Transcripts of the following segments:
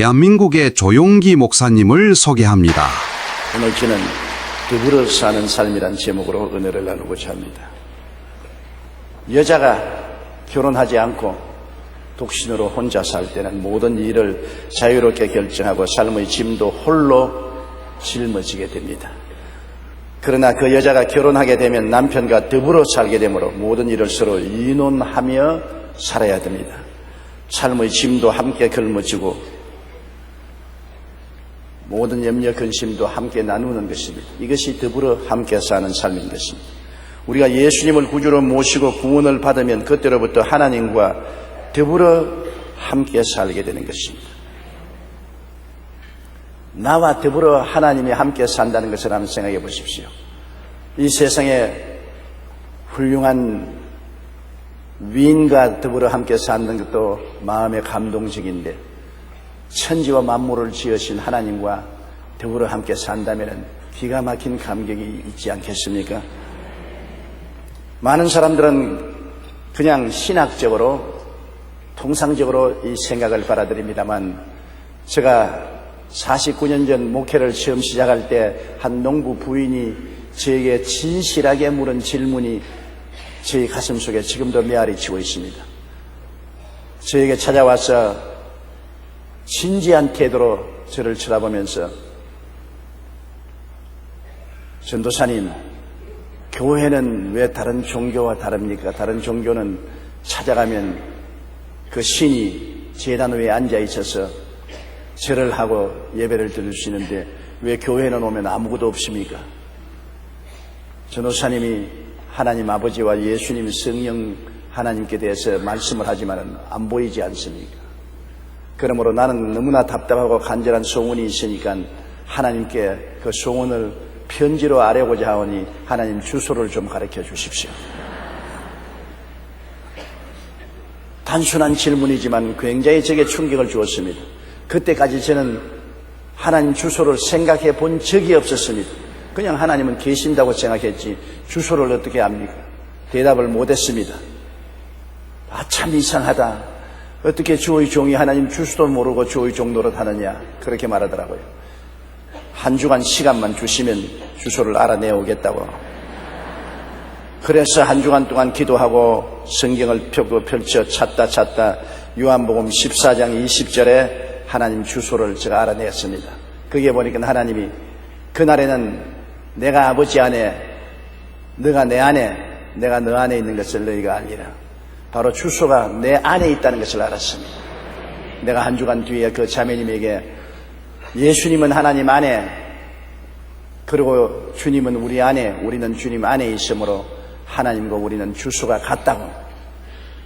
대한민국의 조용기 목사님을 소개합니다. 오늘 저는 더불어 사는 삶이란 제목으로 은혜를 나누고자 합니다. 여자가 결혼하지 않고 독신으로 혼자 살 때는 모든 일을 자유롭게 결정하고 삶의 짐도 홀로 짊어지게 됩니다. 그러나 그 여자가 결혼하게 되면 남편과 더불어 살게 되므로 모든 일을 서로 의논하며 살아야 됩니다. 삶의 짐도 함께 짊어지고 모든 염려 근심도 함께 나누는 것입니다. 이것이 더불어 함께 사는 삶인 것입니다. 우리가 예수님을 구주로 모시고 구원을 받으면 그때로부터 하나님과 더불어 함께 살게 되는 것입니다. 나와 더불어 하나님이 함께 산다는 것을 한번 생각해 보십시오. 이 세상에 훌륭한 위인과 더불어 함께 사는 것도 마음에 감동적인데 천지와 만물을 지으신 하나님과 더불어 함께 산다면 기가 막힌 감격이 있지 않겠습니까? 많은 사람들은 그냥 신학적으로 통상적으로 이 생각을 받아들입니다만 제가 49년 전 목회를 처음 시작할 때 한 농부 부인이 저에게 진실하게 물은 질문이 저희 가슴 속에 지금도 메아리 치고 있습니다. 저에게 찾아와서 진지한 태도로 저를 쳐다보면서 전도사님, 교회는 왜 다른 종교와 다릅니까? 다른 종교는 찾아가면 그 신이 제단 위에 앉아 있어서 절을 하고 예배를 드릴 수 있는데 왜 교회는 오면 아무것도 없습니까? 전도사님이 하나님 아버지와 예수님 성령 하나님께 대해서 말씀을 하지만 안 보이지 않습니까? 그러므로 나는 너무나 답답하고 간절한 소원이 있으니까 하나님께 그 소원을 편지로 아뢰고자 하오니 하나님 주소를 좀 가르쳐 주십시오. 단순한 질문이지만 굉장히 제게 충격을 주었습니다. 그때까지 저는 하나님 주소를 생각해 본 적이 없었습니다. 그냥 하나님은 계신다고 생각했지 주소를 어떻게 압니까? 대답을 못했습니다. 참 이상하다. 어떻게 주의 종이 하나님 주소도 모르고 주의 종 노릇하느냐 그렇게 말하더라고요. 한 주간 시간만 주시면 주소를 알아내오겠다고. 그래서 한 주간 동안 기도하고 성경을 펼쳐 찾다 요한복음 14장 20절에 하나님 주소를 제가 알아냈습니다. 그게 보니까 하나님이 그날에는 내가 아버지 안에 너가 내 안에 내가 너 안에 있는 것을 너희가 알리라. 바로 주소가 내 안에 있다는 것을 알았습니다. 내가 한 주간 뒤에 그 자매님에게 예수님은 하나님 안에 그리고 주님은 우리 안에 우리는 주님 안에 있으므로 하나님과 우리는 주소가 같다고,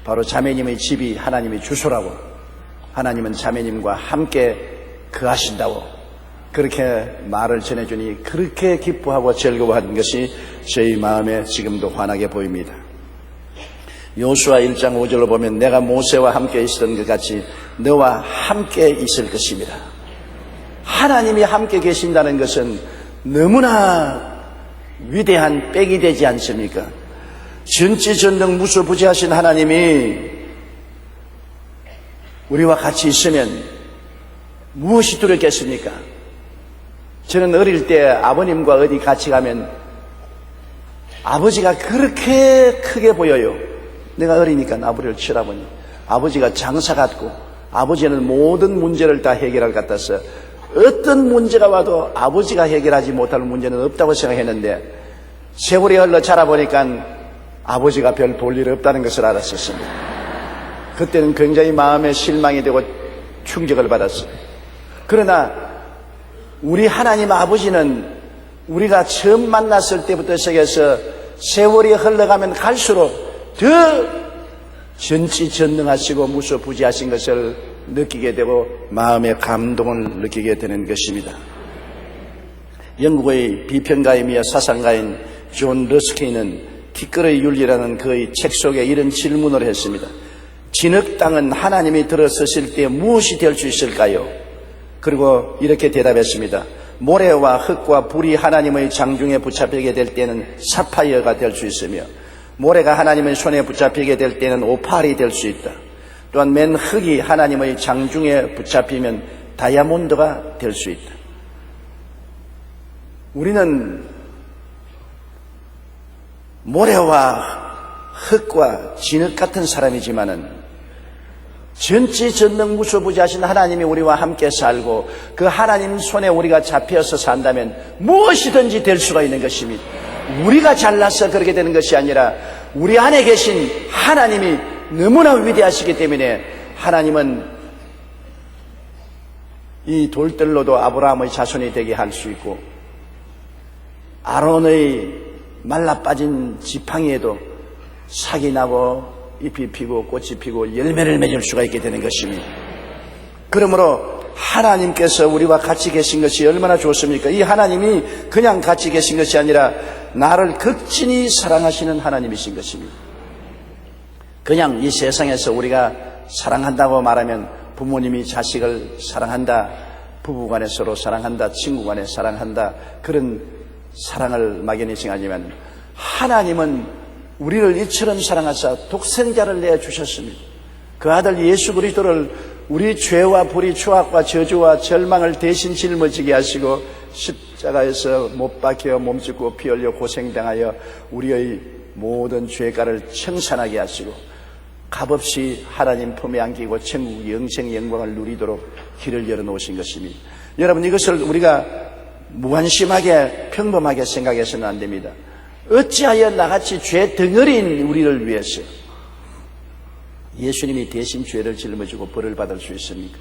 바로 자매님의 집이 하나님의 주소라고, 하나님은 자매님과 함께 거하신다고 그렇게 말을 전해주니 그렇게 기뻐하고 즐거워하는 것이 저희 마음에 지금도 환하게 보입니다. 요수아 1장 5절로 보면 내가 모세와 함께 있었던 것 같이 너와 함께 있을 것입니다. 하나님이 함께 계신다는 것은 너무나 위대한 백이 되지 않습니까? 전지전능 무소부지하신 하나님이 우리와 같이 있으면 무엇이 두렵겠습니까? 저는 어릴 때 아버님과 어디 같이 가면 아버지가 그렇게 크게 보여요. 내가 어리니까 아버지를 쳐다보니 아버지가 장사 같고 아버지는 모든 문제를 다 해결할 것 같아서 어떤 문제가 와도 아버지가 해결하지 못할 문제는 없다고 생각했는데 세월이 흘러 자라보니까 아버지가 별 볼 일 없다는 것을 알았었습니다. 그때는 굉장히 마음에 실망이 되고 충격을 받았어요. 그러나 우리 하나님 아버지는 우리가 처음 만났을 때부터 시작해서 세월이 흘러가면 갈수록 더 전지전능하시고 무소부지하신 것을 느끼게 되고 마음의 감동을 느끼게 되는 것입니다. 영국의 비평가이며 사상가인 존 러스키는 티끌의 윤리라는 그의 책 속에 이런 질문을 했습니다. 진흙 땅은 하나님이 들어서실 때 무엇이 될 수 있을까요? 그리고 이렇게 대답했습니다. 모래와 흙과 불이 하나님의 장중에 붙잡히게 될 때는 사파이어가 될 수 있으며 모래가 하나님의 손에 붙잡히게 될 때는 오팔이 될 수 있다. 또한 맨 흙이 하나님의 장중에 붙잡히면 다이아몬드가 될 수 있다. 우리는 모래와 흙과 진흙 같은 사람이지만은 전지전능무소부지하신 하나님이 우리와 함께 살고 그 하나님 손에 우리가 잡혀서 산다면 무엇이든지 될 수가 있는 것입니다. 우리가 잘나서 그렇게 되는 것이 아니라 우리 안에 계신 하나님이 너무나 위대하시기 때문에 하나님은 이 돌들로도 아브라함의 자손이 되게 할 수 있고 아론의 말라빠진 지팡이에도 삭이 나고 잎이 피고 꽃이 피고 열매를 맺을 수가 있게 되는 것입니다. 그러므로 하나님께서 우리와 같이 계신 것이 얼마나 좋습니까? 이 하나님이 그냥 같이 계신 것이 아니라 나를 극진히 사랑하시는 하나님이신 것입니다. 그냥 이 세상에서 우리가 사랑한다고 말하면 부모님이 자식을 사랑한다, 부부간에 서로 사랑한다, 친구간에 사랑한다, 그런 사랑을 막연히 생각하지만 하나님은 우리를 이처럼 사랑하사 독생자를 내주셨습니다. 그 아들 예수 그리스도를 우리 죄와 불의, 추악과 저주와 절망을 대신 짊어지게 하시고 십자가에서 못 박혀 몸짓고 피 흘려 고생당하여 우리의 모든 죄가를 청산하게 하시고 값없이 하나님 품에 안기고 천국 영생 영광을 누리도록 길을 열어놓으신 것입니다. 여러분, 이것을 우리가 무관심하게 평범하게 생각해서는 안 됩니다. 어찌하여 나같이 죄 덩어리인 우리를 위해서 예수님이 대신 죄를 짊어지고 벌을 받을 수 있습니까?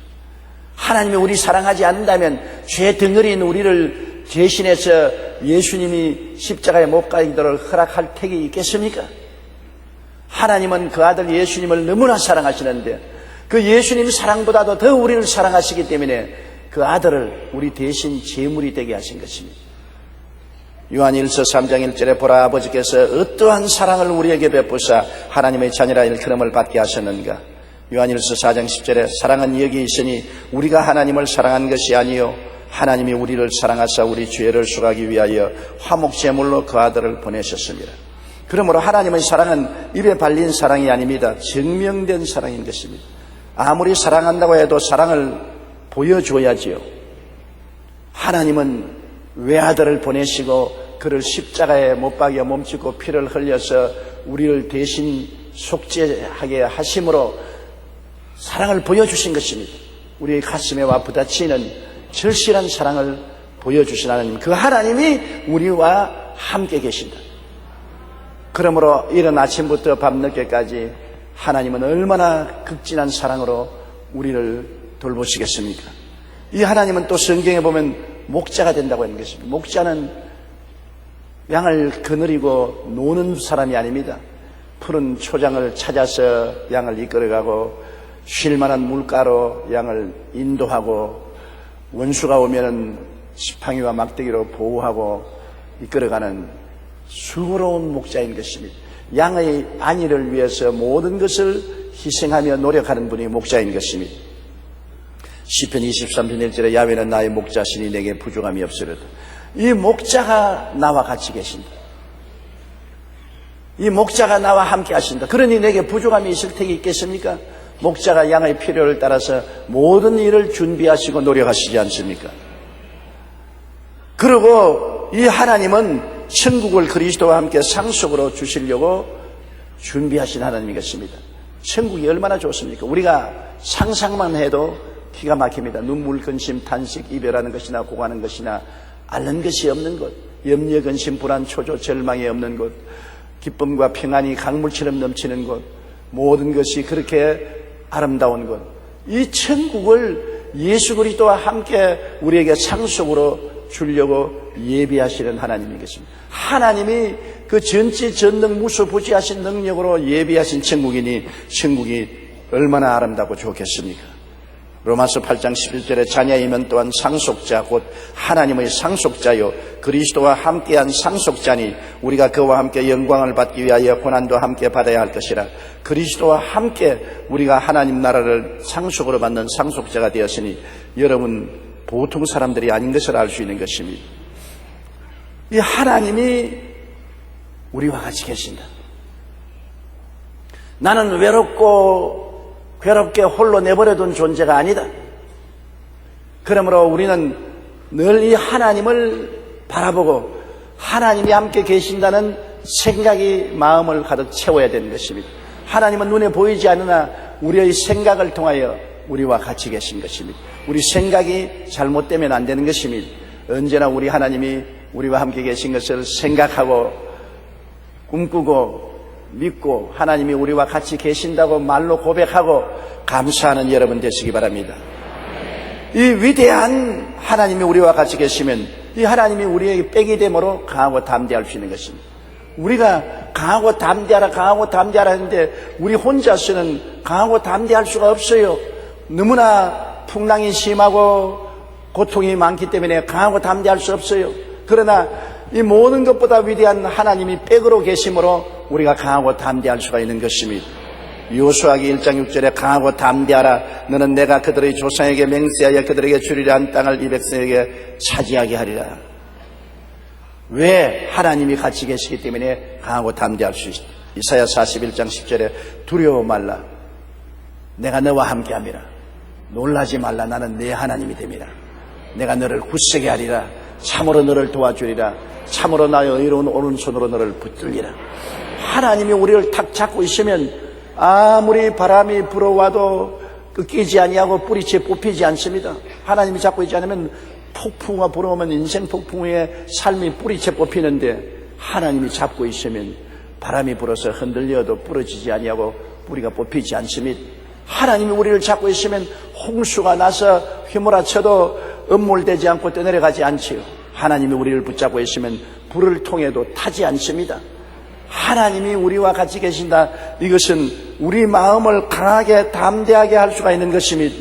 하나님이 우리 사랑하지 않는다면 죄 덩어리인 우리를 대신해서 예수님이 십자가에 못 가기도록 허락할 택이 있겠습니까? 하나님은 그 아들 예수님을 너무나 사랑하시는데 그 예수님 사랑보다도 더 우리를 사랑하시기 때문에 그 아들을 우리 대신 제물이 되게 하신 것입니다. 요한일서 3장 1절에 보라, 아버지께서 어떠한 사랑을 우리에게 베푸사 하나님의 자녀라 일컬음을 받게 하셨는가. 요한일서 4장 10절에 사랑은 여기 있으니 우리가 하나님을 사랑한 것이 아니요 하나님이 우리를 사랑하사 우리 죄를 속하기 위하여 화목제물로 그 아들을 보내셨습니다. 그러므로 하나님의 사랑은 입에 발린 사랑이 아닙니다. 증명된 사랑인 것입니다. 아무리 사랑한다고 해도 사랑을 보여줘야지요. 하나님은 외아들을 보내시고 그를 십자가에 못 박여 몸짓고 피를 흘려서 우리를 대신 속죄하게 하심으로 사랑을 보여주신 것입니다. 우리의 가슴에 와 부딪히는 절실한 사랑을 보여주신 하나님, 그 하나님이 우리와 함께 계신다. 그러므로 이른 아침부터 밤늦게까지 하나님은 얼마나 극진한 사랑으로 우리를 돌보시겠습니까? 이 하나님은 또 성경에 보면 목자가 된다고 하는 것입니다. 목자는 양을 거느리고 노는 사람이 아닙니다. 푸른 초장을 찾아서 양을 이끌어가고 쉴 만한 물가로 양을 인도하고 원수가 오면은 지팡이와 막대기로 보호하고 이끌어가는 수고로운 목자인 것입니다. 양의 안위를 위해서 모든 것을 희생하며 노력하는 분이 목자인 것입니다. 시편 23편 1절에 야훼는 나의 목자시니 내게 부족함이 없으리로다. 이 목자가 나와 같이 계신다. 이 목자가 나와 함께 하신다. 그러니 내게 부족함이 있을 택이 있겠습니까? 목자가 양의 필요를 따라서 모든 일을 준비하시고 노력하시지 않습니까? 그리고 이 하나님은 천국을 그리스도와 함께 상속으로 주시려고 준비하신 하나님이겠습니다. 천국이 얼마나 좋습니까? 우리가 상상만 해도 기가 막힙니다. 눈물, 근심, 탄식, 이별하는 것이나 고가는 것이나 앓는 것이 없는 곳, 염려, 근심, 불안, 초조, 절망이 없는 곳, 기쁨과 평안이 강물처럼 넘치는 곳, 모든 것이 그렇게 아름다운 곳, 이 천국을 예수 그리스도와 함께 우리에게 상속으로 주려고 예비하시는 하나님이겠습니다. 하나님이 그 전지전능무소부지하신 능력으로 예비하신 천국이니 천국이 얼마나 아름답고 좋겠습니까? 로마서 8장 11절에 자녀이면 또한 상속자 곧 하나님의 상속자요 그리스도와 함께한 상속자니 우리가 그와 함께 영광을 받기 위하여 고난도 함께 받아야 할 것이라. 그리스도와 함께 우리가 하나님 나라를 상속으로 받는 상속자가 되었으니 여러분 보통 사람들이 아닌 것을 알 수 있는 것입니다. 이 하나님이 우리와 같이 계신다. 나는 외롭게 홀로 내버려둔 존재가 아니다. 그러므로 우리는 늘 이 하나님을 바라보고 하나님이 함께 계신다는 생각이 마음을 가득 채워야 되는 것입니다. 하나님은 눈에 보이지 않으나 우리의 생각을 통하여 우리와 같이 계신 것입니다. 우리 생각이 잘못되면 안 되는 것입니다. 언제나 우리 하나님이 우리와 함께 계신 것을 생각하고 꿈꾸고 믿고 하나님이 우리와 같이 계신다고 말로 고백하고 감사하는 여러분 되시기 바랍니다. 이 위대한 하나님이 우리와 같이 계시면 이 하나님이 우리에게 빽이 되므로 강하고 담대할 수 있는 것입니다. 우리가 강하고 담대하라 하는데 우리 혼자서는 강하고 담대할 수가 없어요. 너무나 풍랑이 심하고 고통이 많기 때문에 강하고 담대할 수 없어요. 그러나 이 모든 것보다 위대한 하나님이 빽으로 계심으로 우리가 강하고 담대할 수가 있는 것입니다. 여호수아기 1장 6절에 강하고 담대하라. 너는 내가 그들의 조상에게 맹세하여 그들에게 주리라 한 땅을 이 백성에게 차지하게 하리라. 왜? 하나님이 같이 계시기 때문에 강하고 담대할 수 있다. 이사야 41장 10절에 두려워 말라. 내가 너와 함께함이라. 놀라지 말라. 나는 네 하나님이 됨이라. 내가 너를 굳세게 하리라. 참으로 너를 도와주리라. 참으로 나의 의로운 오른손으로 너를 붙들리라. 하나님이 우리를 탁 잡고 있으면 아무리 바람이 불어와도 꺾이지 아니하고 뿌리채 뽑히지 않습니다. 하나님이 잡고 있지 않으면 폭풍과 불어오면 인생 폭풍 위에 삶이 뿌리채 뽑히는데 하나님이 잡고 있으면 바람이 불어서 흔들려도 부러지지 아니하고 뿌리가 뽑히지 않습니다. 하나님이 우리를 잡고 있으면 홍수가 나서 휘몰아쳐도 음몰되지 않고 떠내려가지 않지요. 하나님이 우리를 붙잡고 있으면 불을 통해도 타지 않습니다. 하나님이 우리와 같이 계신다. 이것은 우리 마음을 강하게 담대하게 할 수가 있는 것입니다.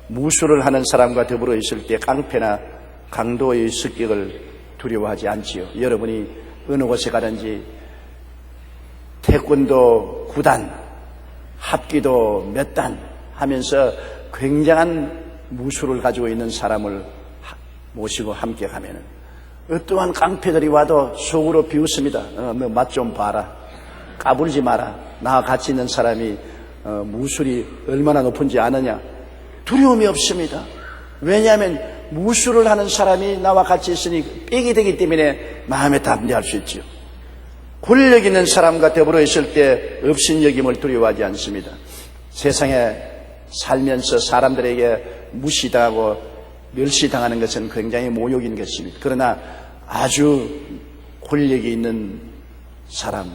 무술을 하는 사람과 더불어 있을 때 깡패나 강도의 습격을 두려워하지 않지요. 여러분이 어느 곳에 가든지 태권도 9단, 합기도 몇 단 하면서 굉장한 무술을 가지고 있는 사람을 모시고 함께 가면은 어떠한 깡패들이 와도 속으로 비웃습니다. 너 맛 좀 봐라. 까불지 마라. 나와 같이 있는 사람이 무술이 얼마나 높은지 아느냐. 두려움이 없습니다. 왜냐하면 무술을 하는 사람이 나와 같이 있으니 빽이 되기 때문에 마음에 담대할 수 있지요. 권력 있는 사람과 더불어 있을 때 업신여김을 두려워하지 않습니다. 세상에 살면서 사람들에게 무시당하고 멸시당하는 것은 굉장히 모욕인 것입니다. 그러나 아주 권력이 있는 사람,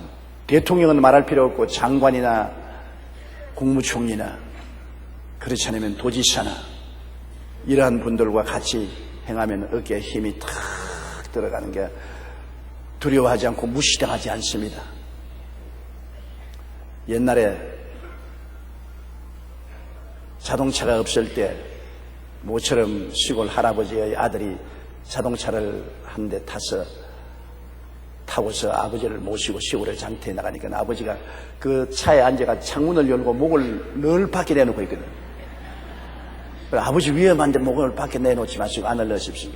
대통령은 말할 필요 없고 장관이나 국무총리나 그렇지 않으면 도지사나 이러한 분들과 같이 행하면 어깨에 힘이 탁 들어가는 게 두려워하지 않고 무시당하지 않습니다. 옛날에 자동차가 없을 때 모처럼 시골 할아버지의 아들이 자동차를 한 대 타고서 아버지를 모시고 시골에 장터에 나가니까 아버지가 그 차에 앉아가 창문을 열고 목을 늘 밖에 내놓고 있거든요. 아버지 위험한데 목을 밖에 내놓지 마시고 안을 넣으십시오.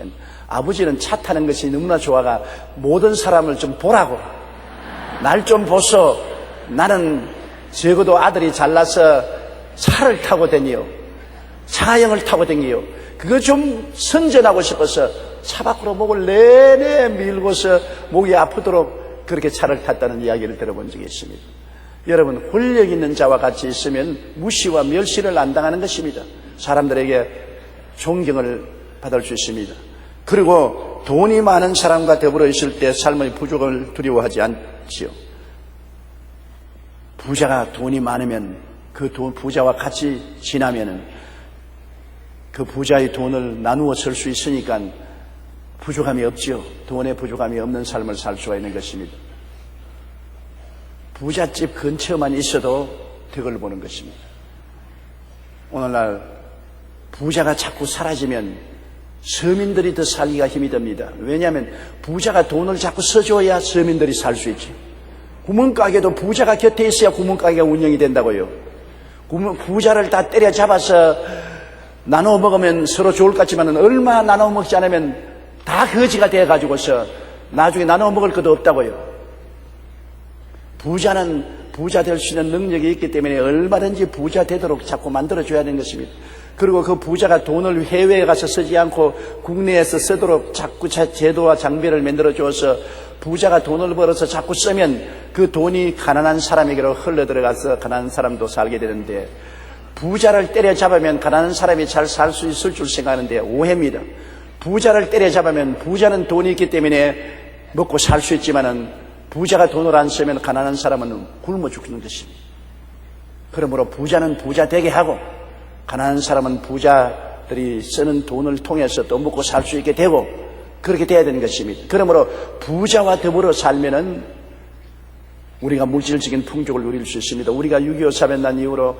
아버지는 차 타는 것이 너무나 좋아가 모든 사람을 좀 보라고. 날 좀 보소. 나는 적어도 아들이 잘나서 차를 타고 다니요. 차형을 타고 다니요. 그거 좀 선전하고 싶어서 차 밖으로 목을 내내 밀고서 목이 아프도록 그렇게 차를 탔다는 이야기를 들어본 적이 있습니다. 여러분, 권력 있는 자와 같이 있으면 무시와 멸시를 안 당하는 것입니다. 사람들에게 존경을 받을 수 있습니다. 그리고 돈이 많은 사람과 더불어 있을 때 삶의 부족을 두려워하지 않지요. 부자가 돈이 많으면 그 부자와 같이 지나면은 그 부자의 돈을 나누어 쓸 수 있으니까 부족함이 없지요. 돈에 부족함이 없는 삶을 살 수가 있는 것입니다. 부잣집 근처만 있어도 덕을 보는 것입니다. 오늘날 부자가 자꾸 사라지면 서민들이 더 살기가 힘이 듭니다. 왜냐하면 부자가 돈을 자꾸 써줘야 서민들이 살 수 있지. 구멍가게도 부자가 곁에 있어야 구멍가게가 운영이 된다고요. 부자를 다 때려잡아서 나눠 먹으면 서로 좋을 것 같지만 얼마 나눠 먹지 않으면 다 거지가 돼가지고서 나중에 나눠 먹을 것도 없다고요. 부자는 부자 될 수 있는 능력이 있기 때문에 얼마든지 부자 되도록 자꾸 만들어줘야 하는 것입니다. 그리고 그 부자가 돈을 해외에 가서 쓰지 않고 국내에서 쓰도록 자꾸 제도와 장비를 만들어 주어서 부자가 돈을 벌어서 자꾸 쓰면 그 돈이 가난한 사람에게로 흘러들어가서 가난한 사람도 살게 되는데, 부자를 때려잡으면 가난한 사람이 잘 살 수 있을 줄 생각하는데 오해입니다. 부자를 때려잡으면 부자는 돈이 있기 때문에 먹고 살 수 있지만은 부자가 돈을 안 쓰면 가난한 사람은 굶어 죽는 것입니다. 그러므로 부자는 부자 되게 하고 가난한 사람은 부자들이 쓰는 돈을 통해서 또 먹고 살 수 있게 되고 그렇게 돼야 되는 것입니다. 그러므로 부자와 더불어 살면은 우리가 물질적인 풍족을 누릴 수 있습니다. 우리가 6.25 사변 난 이후로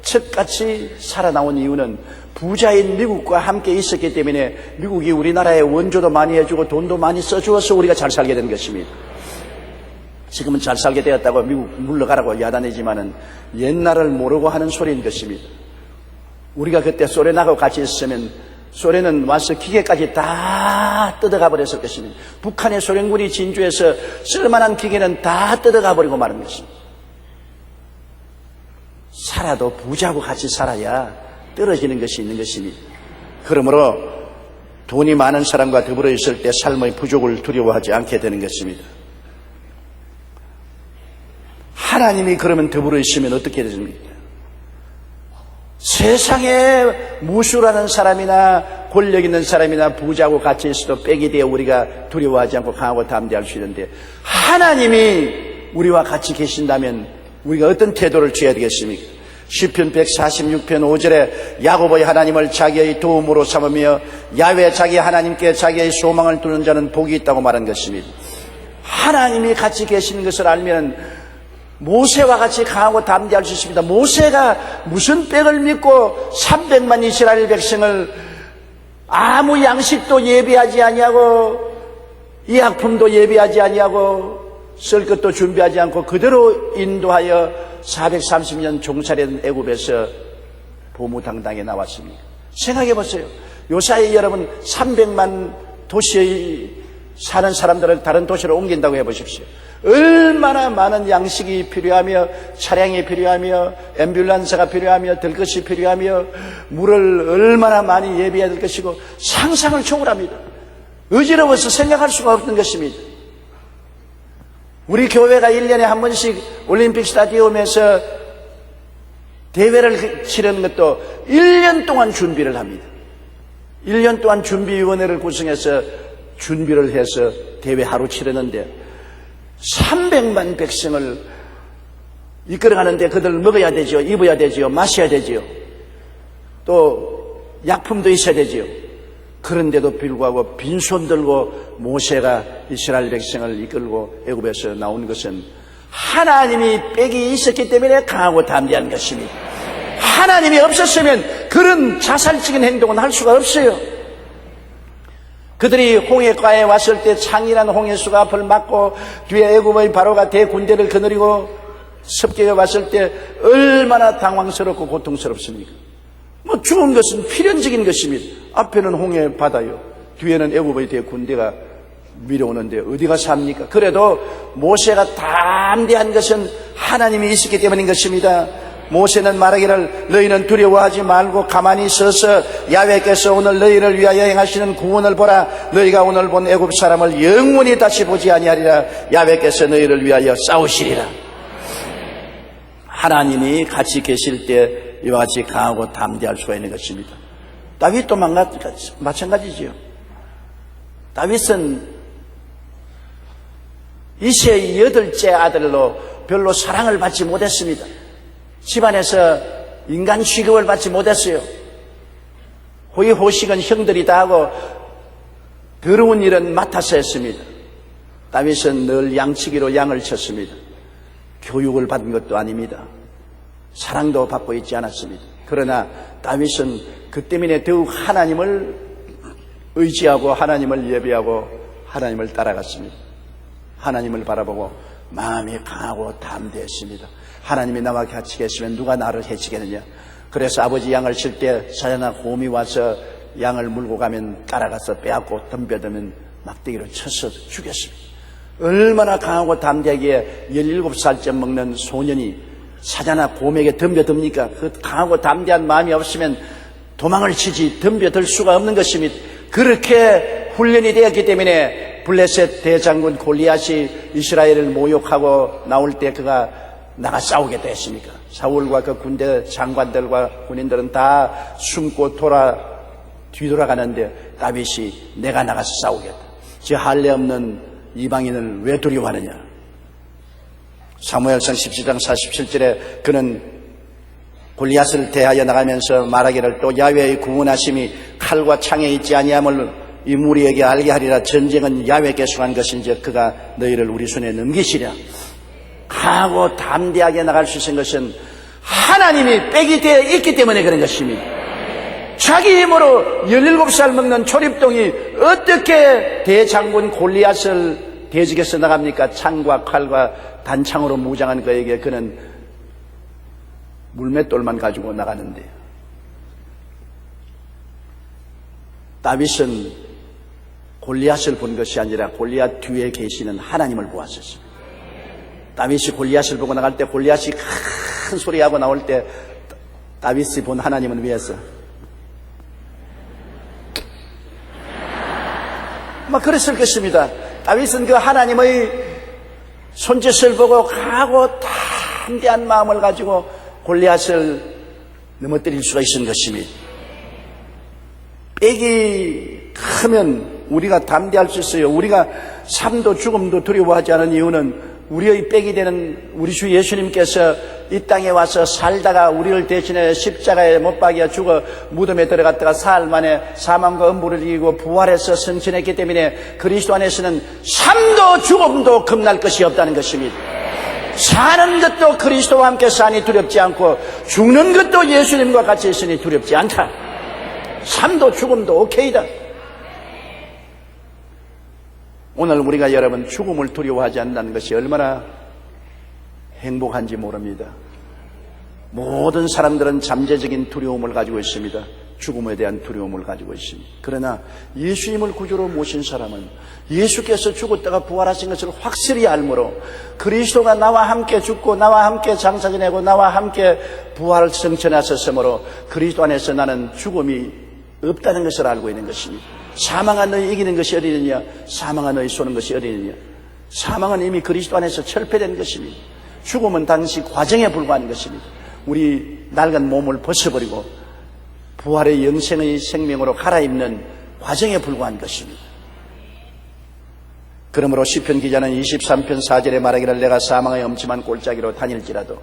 억척같이 살아나온 이유는 부자인 미국과 함께 있었기 때문에 미국이 우리나라에 원조도 많이 해주고 돈도 많이 써주어서 우리가 잘 살게 된 것입니다. 지금은 잘 살게 되었다고 미국 물러가라고 야단이지만은 옛날을 모르고 하는 소리인 것입니다. 우리가 그때 소련하고 같이 있으면 소련은 와서 기계까지 다 뜯어가 버렸을 것입니다. 북한의 소련군이 진주에서 쓸만한 기계는 다 뜯어가 버리고 마는 것입니다. 살아도 부자하고 같이 살아야 떨어지는 것이 있는 것입니다. 그러므로 돈이 많은 사람과 더불어 있을 때 삶의 부족을 두려워하지 않게 되는 것입니다. 하나님이 그러면 더불어 있으면 어떻게 되십니까? 세상에 무수라는 사람이나 권력 있는 사람이나 부자하고 같이 있어도 빽이 되어 우리가 두려워하지 않고 강하고 담대할 수 있는데, 하나님이 우리와 같이 계신다면 우리가 어떤 태도를 취해야 되겠습니까? 시편 146편 5절에 야곱의 하나님을 자기의 도움으로 삼으며 야훼 자기 하나님께 자기의 소망을 두는 자는 복이 있다고 말한 것입니다. 하나님이 같이 계시는 것을 알면 모세와 같이 강하고 담대할 수 있습니다. 모세가 무슨 빽을 믿고 300만 이스라엘 백성을 아무 양식도 예비하지 아니하고 의약품도 예비하지 아니하고 쓸 것도 준비하지 않고 그대로 인도하여 430년 종살이된 애굽에서 보무당당에 나왔습니다. 생각해 보세요. 요사이 여러분 300만 도시에 사는 사람들을 다른 도시로 옮긴다고 해보십시오. 얼마나 많은 양식이 필요하며 차량이 필요하며 앰뷸런스가 필요하며 될 것이 필요하며 물을 얼마나 많이 예비해야 될 것이고 상상을 초월합니다. 어지러워서 생각할 수가 없는 것입니다. 우리 교회가 1년에 한 번씩 올림픽 스타디움에서 대회를 치르는 것도 1년 동안 준비를 합니다. 1년 동안 준비위원회를 구성해서 준비를 해서 대회 하루 치르는데 300만 백성을 이끌어가는데 그들 먹어야 되지요, 입어야 되지요, 마셔야 되지요, 또 약품도 있어야 되지요. 그런데도 불구하고 빈손 들고 모세가 이스라엘 백성을 이끌고 애굽에서 나온 것은 하나님이 빽이 있었기 때문에 강하고 담대한 것입니다. 하나님이 없었으면 그런 자살적인 행동은 할 수가 없어요. 그들이 홍해가에 왔을 때 창이란 홍해수가 앞을 막고 뒤에 애굽의 바로가 대군대를 거느리고 습격해 왔을 때 얼마나 당황스럽고 고통스럽습니까? 죽은 것은 필연적인 것입니다. 앞에는 홍해 바다요, 뒤에는 애굽의 대군대가 밀어오는데 어디가 삽니까? 그래도 모세가 담대한 것은 하나님이 있었기 때문인 것입니다. 모세는 말하기를 너희는 두려워하지 말고 가만히 서서 야훼께서 오늘 너희를 위하여 행하시는 구원을 보라. 너희가 오늘 본 애굽 사람을 영원히 다시 보지 아니하리라. 야훼께서 너희를 위하여 싸우시리라. 하나님이 같이 계실 때 이와 같이 강하고 담대할 수가 있는 것입니다. 다윗도 마찬가지지요. 다윗은 이새의 8째 아들로 별로 사랑을 받지 못했습니다. 집안에서 인간 취급을 받지 못했어요. 호의호식은 형들이 다 하고 더러운 일은 맡아서 했습니다. 다윗은 늘 양치기로 양을 쳤습니다. 교육을 받은 것도 아닙니다. 사랑도 받고 있지 않았습니다. 그러나 다윗은 그 때문에 더욱 하나님을 의지하고 하나님을 예배하고 하나님을 따라갔습니다. 하나님을 바라보고 마음이 강하고 담대했습니다. 하나님이 나와 같이 계시면 누가 나를 해치겠느냐. 그래서 아버지 양을 칠 때 사자나 곰이 와서 양을 물고 가면 따라가서 빼앗고 덤벼들면 막대기로 쳐서 죽였습니다. 얼마나 강하고 담대하게 17살쯤 먹는 소년이 사자나 곰에게 덤벼듭니까? 그 강하고 담대한 마음이 없으면 도망을 치지 덤벼들 수가 없는 것입니다. 그렇게 훈련이 되었기 때문에 블레셋 대장군 골리앗이 이스라엘을 모욕하고 나올 때 그가 나가 싸우겠다 했습니까? 사울과 그 군대 장관들과 군인들은 다 숨고 뒤돌아가는데 다윗이 내가 나가서 싸우겠다. 저 할례 없는 이방인을 왜 두려워하느냐? 사무엘상 17장 47절에 그는 골리앗을 대하여 나가면서 말하기를 또 야훼의 구원하심이 칼과 창에 있지 아니함을 이 무리에게 알게 하리라. 전쟁은 야훼께서 한 것인지 그가 너희를 우리 손에 넘기시랴. 강하고 담대하게 나갈 수 있는 것은 하나님이 백이 되어 있기 때문에 그런 것입니다. 자기 힘으로 17살 먹는 초립동이 어떻게 대장군 골리앗을 대적해서 나갑니까? 창과 칼과 단창으로 무장한 그에게 그는 물맷돌만 가지고 나가는데, 다윗은 골리앗을 본 것이 아니라 골리앗 뒤에 계시는 하나님을 보았었습니다. 다윗이 골리앗을 보고 나갈 때 골리앗이 큰 소리하고 나올 때 다윗이 본 하나님은 위에서 막 그랬을 것입니다. 다윗은 그 하나님의 손짓을 보고 강하고 담대한 마음을 가지고 골리앗을 넘어뜨릴 수가 있는 것입니다. 백이 크면 우리가 담대할 수 있어요. 우리가 삶도 죽음도 두려워하지 않은 이유는 우리의 백이 되는 우리 주 예수님께서 이 땅에 와서 살다가 우리를 대신해 십자가에 못 박여 죽어 무덤에 들어갔다가 사흘 만에 사망과 음부를 이기고 부활해서 승천했기 때문에 그리스도 안에서는 삶도 죽음도 겁날 것이 없다는 것입니다. 사는 것도 그리스도와 함께 사니 두렵지 않고 죽는 것도 예수님과 같이 있으니 두렵지 않다. 삶도 죽음도 오케이다. 오늘 우리가 여러분 죽음을 두려워하지 않는다는 것이 얼마나 행복한지 모릅니다. 모든 사람들은 잠재적인 두려움을 가지고 있습니다. 죽음에 대한 두려움을 가지고 있습니다. 그러나 예수님을 구주로 모신 사람은 예수께서 죽었다가 부활하신 것을 확실히 알므로 그리스도가 나와 함께 죽고 나와 함께 장사 지내고 나와 함께 부활을 성천하셨으므로 그리스도 안에서 나는 죽음이 없다는 것을 알고 있는 것입니다. 사망아 너희 이기는 것이 어디느냐? 사망아 너희 쏘는 것이 어디느냐? 사망은 이미 그리스도 안에서 철폐된 것입니다. 죽음은 당시 과정에 불과한 것입니다. 우리 낡은 몸을 벗어버리고 부활의 영생의 생명으로 갈아입는 과정에 불과한 것입니다. 그러므로 시편 기자는 23편 4절에 말하기를 내가 사망의 엄침한 골짜기로 다닐지라도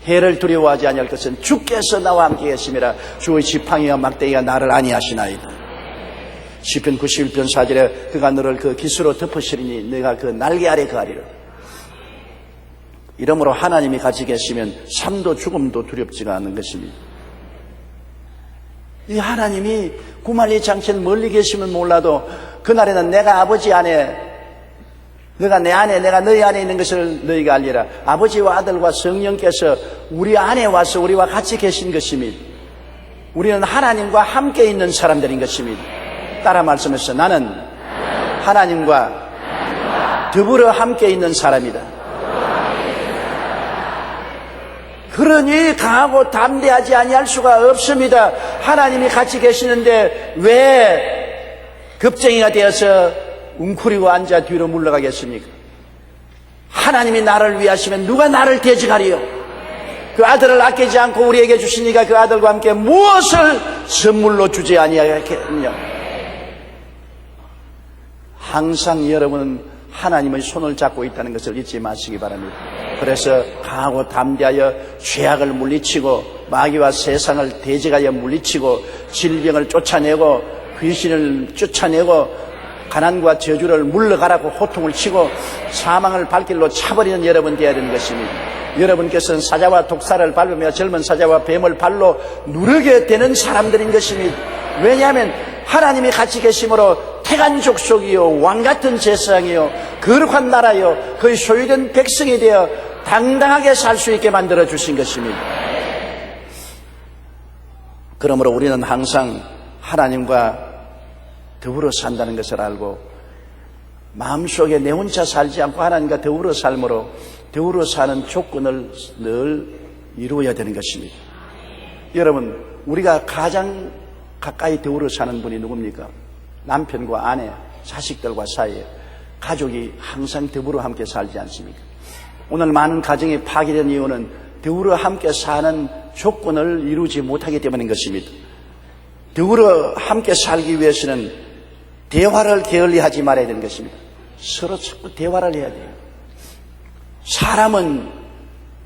해를 두려워하지 아니할 것은 주께서 나와 함께 계심이라. 주의 지팡이와 막대기가 나를 안위하시나이다. 시편 91편 4절에 그가 너를 그 깃으로 덮으시리니 내가 그 날개 아래 거하리라. 이러므로 하나님이 같이 계시면 삶도 죽음도 두렵지가 않은 것입니다. 이 하나님이 구만리 장천 멀리 계시면 몰라도 그날에는 내가 아버지 안에, 너가 내 안에, 내가 너희 안에 있는 것을 너희가 알리라. 아버지와 아들과 성령께서 우리 안에 와서 우리와 같이 계신 것입니다. 우리는 하나님과 함께 있는 사람들인 것입니다. 따라 말씀하셔서 나는 하나님과 더불어 함께 있는 사람이다. 그러니 강하고 담대하지 아니할 수가 없습니다. 하나님이 같이 계시는데 왜 겁쟁이가 되어서 웅크리고 앉아 뒤로 물러가겠습니까? 하나님이 나를 위하시면 누가 나를 대적하리요? 그 아들을 아끼지 않고 우리에게 주시니까 그 아들과 함께 무엇을 선물로 주지 아니하겠느냐? 항상 여러분은 하나님의 손을 잡고 있다는 것을 잊지 마시기 바랍니다. 그래서 강하고 담대하여 죄악을 물리치고 마귀와 세상을 대적하여 물리치고 질병을 쫓아내고 귀신을 쫓아내고 가난과 저주를 물러가라고 호통을 치고 사망을 발길로 차버리는 여러분 되어야 되는 것입니다. 여러분께서는 사자와 독사를 밟으며 젊은 사자와 뱀을 발로 누르게 되는 사람들인 것입니다. 왜냐하면 하나님이 같이 계심으로 태간 족속이요 왕같은 제사장이요 거룩한 나라요 그의 소유된 백성이 되어 당당하게 살 수 있게 만들어 주신 것입니다. 그러므로 우리는 항상 하나님과 더불어 산다는 것을 알고 마음속에 내 혼자 살지 않고 하나님과 더불어 삶으로 더불어 사는 조건을 늘 이루어야 되는 것입니다. 여러분, 우리가 가장 가까이 더불어 사는 분이 누굽니까? 남편과 아내, 자식들과 사이에 가족이 항상 더불어 함께 살지 않습니까? 오늘 많은 가정이 파괴된 이유는 더불어 함께 사는 조건을 이루지 못하기 때문인 것입니다. 더불어 함께 살기 위해서는 대화를 게을리하지 말아야 되는 것입니다. 서로 자꾸 대화를 해야 돼요. 사람은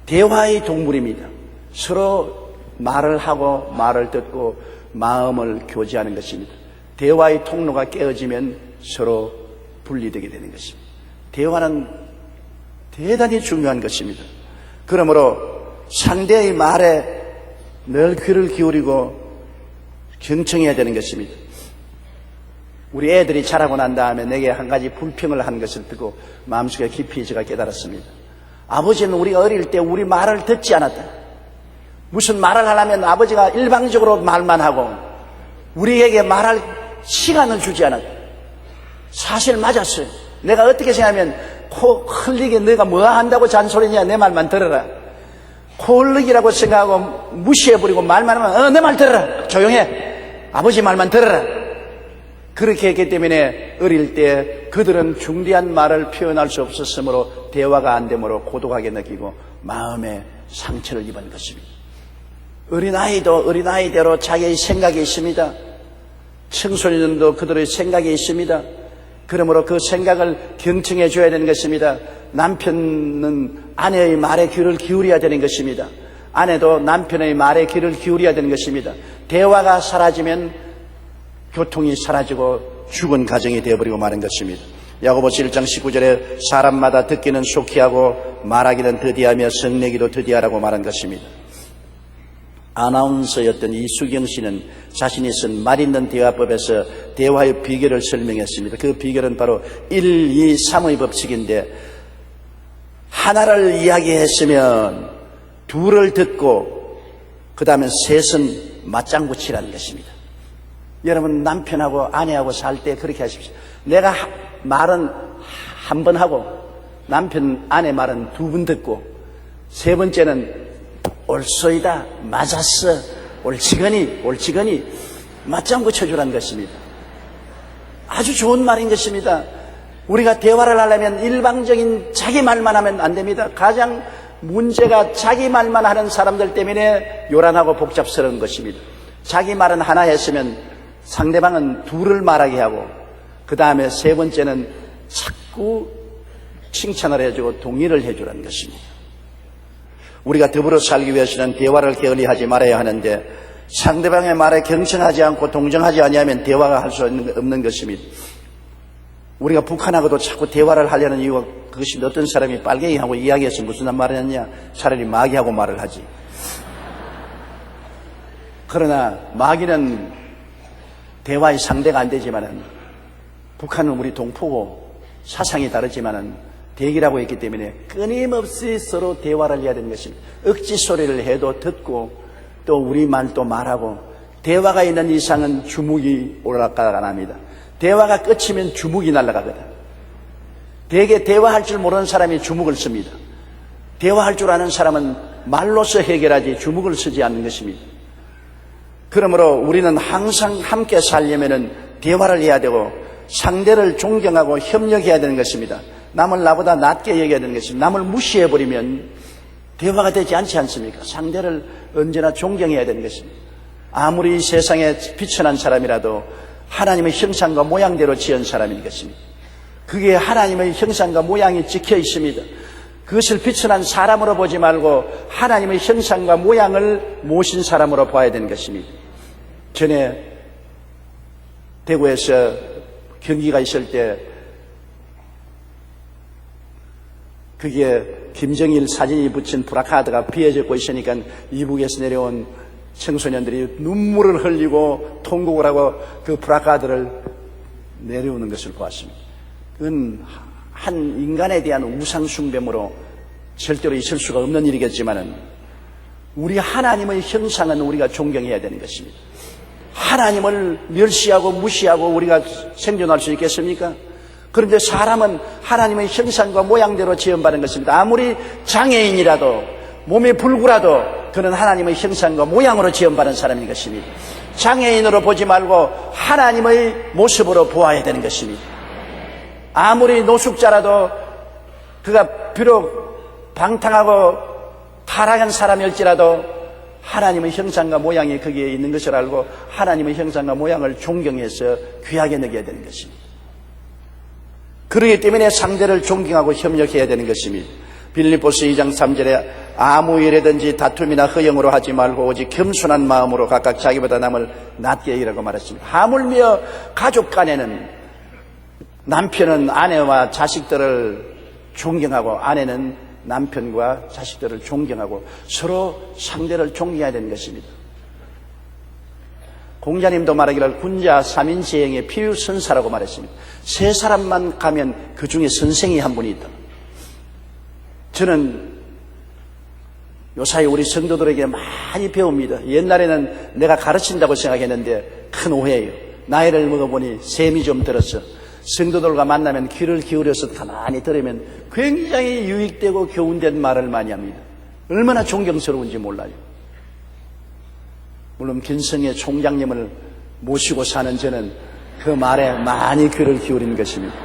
대화의 동물입니다. 서로 말을 하고 말을 듣고 마음을 교제하는 것입니다. 대화의 통로가 깨어지면 서로 분리되게 되는 것입니다. 대화는 대단히 중요한 것입니다. 그러므로 상대의 말에 늘 귀를 기울이고 경청해야 되는 것입니다. 우리 애들이 자라고 난 다음에 내게 한 가지 불평을 한 것을 듣고 마음속에 깊이 제가 깨달았습니다. 아버지는 우리가 어릴 때 우리 말을 듣지 않았다. 무슨 말을 하려면 아버지가 일방적으로 말만 하고 우리에게 말할 시간을 주지 않았다. 사실 맞았어요. 내가 어떻게 생각하면 코 흘리게 너가 뭐 한다고 잔소리냐, 내 말만 들어라. 코 흘리기라고 생각하고 무시해버리고 말만 하면 내 말 들어라, 조용해, 아버지 말만 들어라. 그렇게 했기 때문에 어릴 때 그들은 중대한 말을 표현할 수 없었으므로 대화가 안 되므로 고독하게 느끼고 마음에 상처를 입은 것입니다. 어린아이도 어린아이대로 자기의 생각이 있습니다. 청소년도 그들의 생각이 있습니다. 그러므로 그 생각을 경청해 줘야 되는 것입니다. 남편은 아내의 말에 귀를 기울여야 되는 것입니다. 아내도 남편의 말에 귀를 기울여야 되는 것입니다. 대화가 사라지면 교통이 사라지고 죽은 가정이 되어버리고 마는 것입니다. 야고보서 1장 19절에 사람마다 듣기는 속히 하고 말하기는 더디하며 성내기도 더디하라고 말한 것입니다. 아나운서였던 이수경 씨는 자신이 쓴 말 있는 대화법에서 대화의 비결을 설명했습니다. 그 비결은 바로 1, 2, 3의 법칙인데, 하나를 이야기했으면 둘을 듣고 그 다음에 셋은 맞장구 치라는 것입니다. 여러분, 남편하고 아내하고 살 때 그렇게 하십시오. 내가 말은 한 번 하고 남편 아내 말은 두 번 듣고 세 번째는 옳소이다, 맞았어, 옳지거니 맞장구 쳐주라는 것입니다. 아주 좋은 말인 것입니다. 우리가 대화를 하려면 일방적인 자기 말만 하면 안 됩니다. 가장 문제가 자기 말만 하는 사람들 때문에 요란하고 복잡스러운 것입니다. 자기 말은 하나 했으면 상대방은 둘을 말하게 하고 그 다음에 세 번째는 자꾸 칭찬을 해주고 동의를 해주라는 것입니다. 우리가 더불어 살기 위해서는 대화를 게을리하지 말아야 하는데, 상대방의 말에 경청하지 않고 동정하지 아니하면 대화가 할 수 없는 것입니다. 우리가 북한하고도 자꾸 대화를 하려는 이유가 그것이 어떤 사람이 빨갱이하고 이야기해서 무슨 말을 했냐, 차라리 마귀하고 말을 하지. 그러나 마귀는 대화의 상대가 안 되지만은, 북한은 우리 동포고 사상이 다르지만은 대기라고 했기 때문에 끊임없이 서로 대화를 해야 되는 것입니다. 억지 소리를 해도 듣고 또 우리 말도 말하고, 대화가 있는 이상은 주묵이 올라가갑니다. 대화가 끝이면 주묵이 날아가거든. 대개 대화할 줄 모르는 사람이 주묵을 씁니다. 대화할 줄 아는 사람은 말로서 해결하지 주묵을 쓰지 않는 것입니다. 그러므로 우리는 항상 함께 살려면은 대화를 해야 되고 상대를 존경하고 협력해야 되는 것입니다. 남을 나보다 낮게 얘기해야 되는 것입니다. 남을 무시해버리면 대화가 되지 않지 않습니까? 상대를 언제나 존경해야 되는 것입니다. 아무리 이 세상에 비천한 사람이라도 하나님의 형상과 모양대로 지은 사람인 것입니다. 그게 하나님의 형상과 모양이 찍혀 있습니다. 그것을 비천한 사람으로 보지 말고 하나님의 형상과 모양을 모신 사람으로 봐야 되는 것입니다. 전에 대구에서 경기가 있을 때 그게 김정일 사진이 붙인 프라카드가 비에 젖고 있으니까 이북에서 내려온 청소년들이 눈물을 흘리고 통곡을 하고 그 프라카드를 내려오는 것을 보았습니다. 그건 한 인간에 대한 우상 숭배므로 절대로 있을 수가 없는 일이겠지만은, 우리 하나님의 형상은 우리가 존경해야 되는 것입니다. 하나님을 멸시하고 무시하고 우리가 생존할 수 있겠습니까? 그런데 사람은 하나님의 형상과 모양대로 지음받은 것입니다. 아무리 장애인이라도 몸이 불구라도 그는 하나님의 형상과 모양으로 지음받은 사람인 것입니다. 장애인으로 보지 말고 하나님의 모습으로 보아야 되는 것입니다. 아무리 노숙자라도 그가 비록 방탕하고 타락한 사람일지라도 하나님의 형상과 모양이 거기에 있는 것을 알고 하나님의 형상과 모양을 존경해서 귀하게 여겨야 되는 것입니다. 그렇기 때문에 상대를 존경하고 협력해야 되는 것입니다. 빌립보서 2장 3절에 아무 일이든지 다툼이나 허영으로 하지 말고 오직 겸손한 마음으로 각각 자기보다 남을 낮게 여기라고 말했습니다. 하물며 가족 간에는 남편은 아내와 자식들을 존경하고 아내는 남편과 자식들을 존경하고 서로 상대를 존경해야 되는 것입니다. 공자님도 말하기를 군자 3인 제행의 피유선사라고 말했습니다. 세 사람만 가면 그 중에 선생이 한 분이 있다. 저는 요사이 우리 성도들에게 많이 배웁니다. 옛날에는 내가 가르친다고 생각했는데 큰 오해예요. 나이를 먹어보니 셈이 좀 들었어. 성도들과 만나면 귀를 기울여서 가만히 들으면 굉장히 유익되고 교훈된 말을 많이 합니다. 얼마나 존경스러운지 몰라요. 물론 김성애 총장님을 모시고 사는 저는 그 말에 많이 귀를 기울인 것입니다.